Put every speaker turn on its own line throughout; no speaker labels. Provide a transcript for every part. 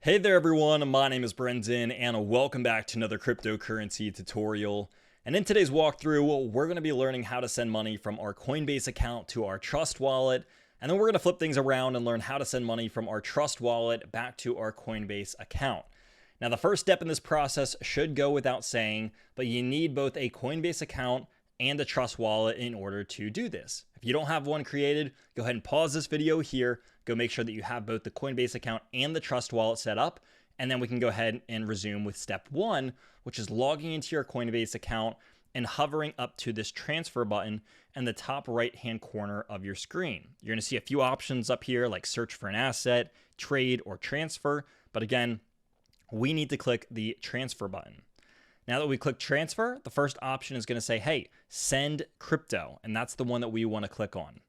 Hey there everyone, my name is Brendan and welcome back to another cryptocurrency tutorial. And in today's walkthrough, we're going to be learning how to send money from our Coinbase account to our Trust wallet. And then we're going to flip things around and learn how to send money from our Trust wallet back to our Coinbase account. Now the first step in this process should go without saying, but you need both a Coinbase account and a Trust wallet in order to do this. If you don't have one created, go ahead and pause this video here. Go make sure that you have both the Coinbase account and the Trust wallet set up, and then we can go ahead and resume with step one, which is logging into your Coinbase account and hovering up to this transfer button in the top right hand corner of your screen. You're going to see a few options up here like search for an asset, trade, or transfer, but again, we need to click the transfer button. Now that we click transfer, the first option is going to say, hey, send crypto, and that's the one that we want to click on.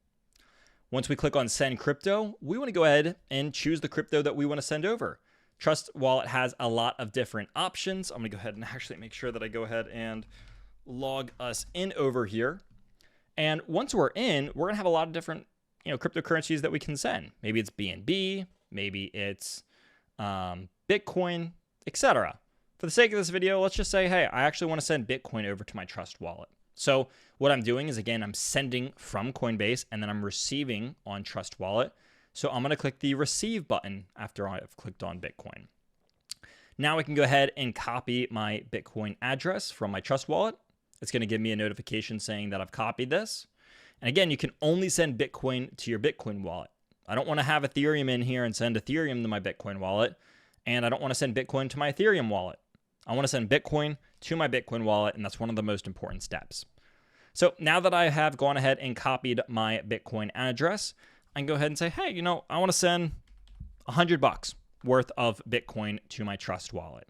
Once we click on send crypto, we want to go ahead and choose the crypto that we want to send over. Trust Wallet has a lot of different options. I'm going to go ahead and actually make sure that I go ahead and log us in over here. And once we're in, we're going to have a lot of different, cryptocurrencies that we can send. Maybe it's BNB, maybe it's Bitcoin, etc. For the sake of this video, let's just say, hey, I actually want to send Bitcoin over to my Trust wallet. So what I'm doing is, again, I'm sending from Coinbase and then I'm receiving on Trust wallet. So I'm going to click the receive button after I've clicked on Bitcoin. Now I can go ahead and copy my Bitcoin address from my Trust wallet. It's going to give me a notification saying that I've copied this. And again, you can only send Bitcoin to your Bitcoin wallet. I don't want to have Ethereum in here and send Ethereum to my Bitcoin wallet. And I don't want to send Bitcoin to my Ethereum wallet. I want to send Bitcoin to my Bitcoin wallet, and that's one of the most important steps. So now that I have gone ahead and copied my Bitcoin address, I can go ahead and say, hey, I want to send $100 worth of Bitcoin to my Trust wallet.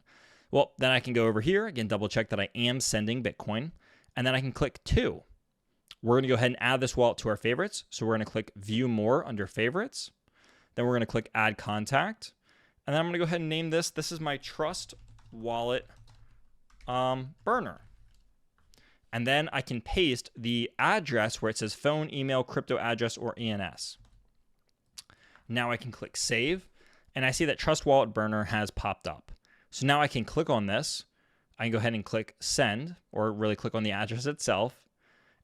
Well, then I can go over here, again, double check that I am sending Bitcoin, and then I can click to. We're going to go ahead and add this wallet to our favorites. So we're going to click view more under favorites. Then we're going to click add contact. And then I'm going to go ahead and name this. This is my Trust wallet burner. And then I can paste the address where it says phone, email, crypto address, or ENS. Now I can click save, and I see that Trust Wallet Burner has popped up. So now I can click on this. I can go ahead and click send, or really click on the address itself.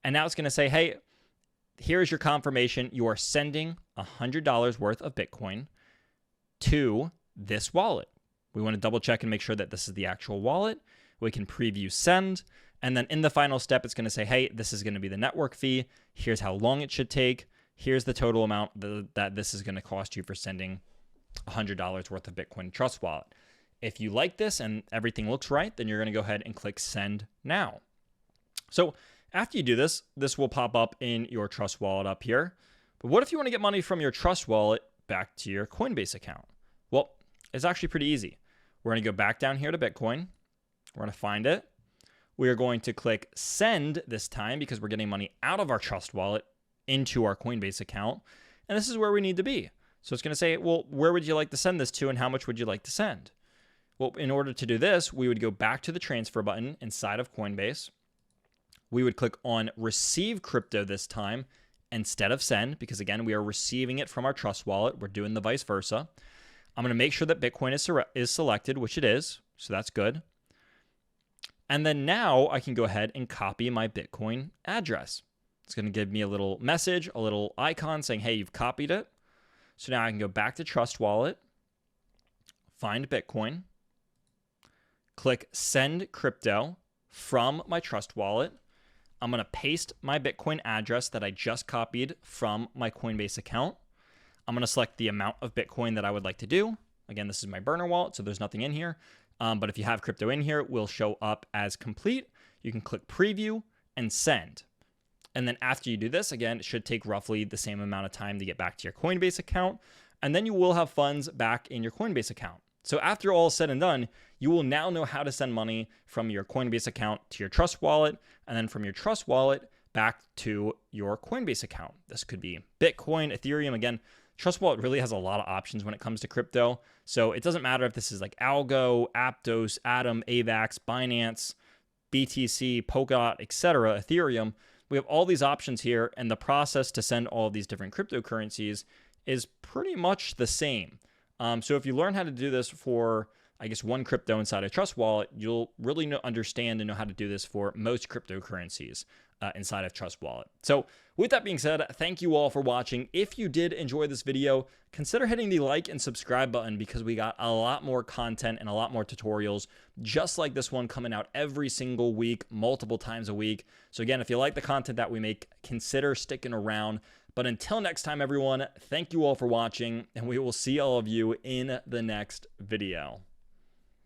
And now it's going to say, hey, here's your confirmation. You are sending $100 worth of Bitcoin to this wallet. We want to double check and make sure that this is the actual wallet. We can preview send. And then in the final step, it's going to say, hey, this is going to be the network fee. Here's how long it should take. Here's the total amount that this is going to cost you for sending $100 worth of Bitcoin Trust wallet. If you like this and everything looks right, then you're going to go ahead and click send now. So after you do this, this will pop up in your Trust wallet up here. But what if you want to get money from your Trust wallet back to your Coinbase account? Well, it's actually pretty easy. We're going to go back down here to Bitcoin. We're going to find it. We are going to click send this time because we're getting money out of our Trust wallet into our Coinbase account. And this is where we need to be. So it's going to say, well, where would you like to send this to and how much would you like to send? Well, in order to do this, we would go back to the transfer button inside of Coinbase. We would click on receive crypto this time instead of send because, again, we are receiving it from our Trust wallet. We're doing the vice versa. I'm going to make sure that Bitcoin is selected, which it is. So that's good. And then now I can go ahead and copy my Bitcoin address. It's going to give me a little message, a little icon saying, hey, you've copied it. So now I can go back to Trust Wallet, find Bitcoin, click send crypto from my Trust Wallet. I'm going to paste my Bitcoin address that I just copied from my Coinbase account. I'm going to select the amount of Bitcoin that I would like to do. Again, this is my burner wallet, so there's nothing in here. But if you have crypto in here, it will show up as complete. You can click preview and send. And then after you do this, again, it should take roughly the same amount of time to get back to your Coinbase account. And then you will have funds back in your Coinbase account. So after all is said and done, you will now know how to send money from your Coinbase account to your Trust wallet, and then from your Trust wallet back to your Coinbase account. This could be Bitcoin, Ethereum. Again, Trust Wallet really has a lot of options when it comes to crypto. So it doesn't matter if this is like Algo, Aptos, Atom, AVAX, Binance, BTC, Polkadot, etc., Ethereum. We have all these options here, and the process to send all of these different cryptocurrencies is pretty much the same. So if you learn how to do this for, I guess, one crypto inside a Trust Wallet, you'll really understand and know how to do this for most cryptocurrencies inside of Trust Wallet. So with that being said, thank you all for watching. If you did enjoy this video, consider hitting the like and subscribe button because we got a lot more content and a lot more tutorials just like this one coming out every single week, multiple times a week. So again, if you like the content that we make, consider sticking around. But until next time, everyone, thank you all for watching, and we will see all of you in the next video.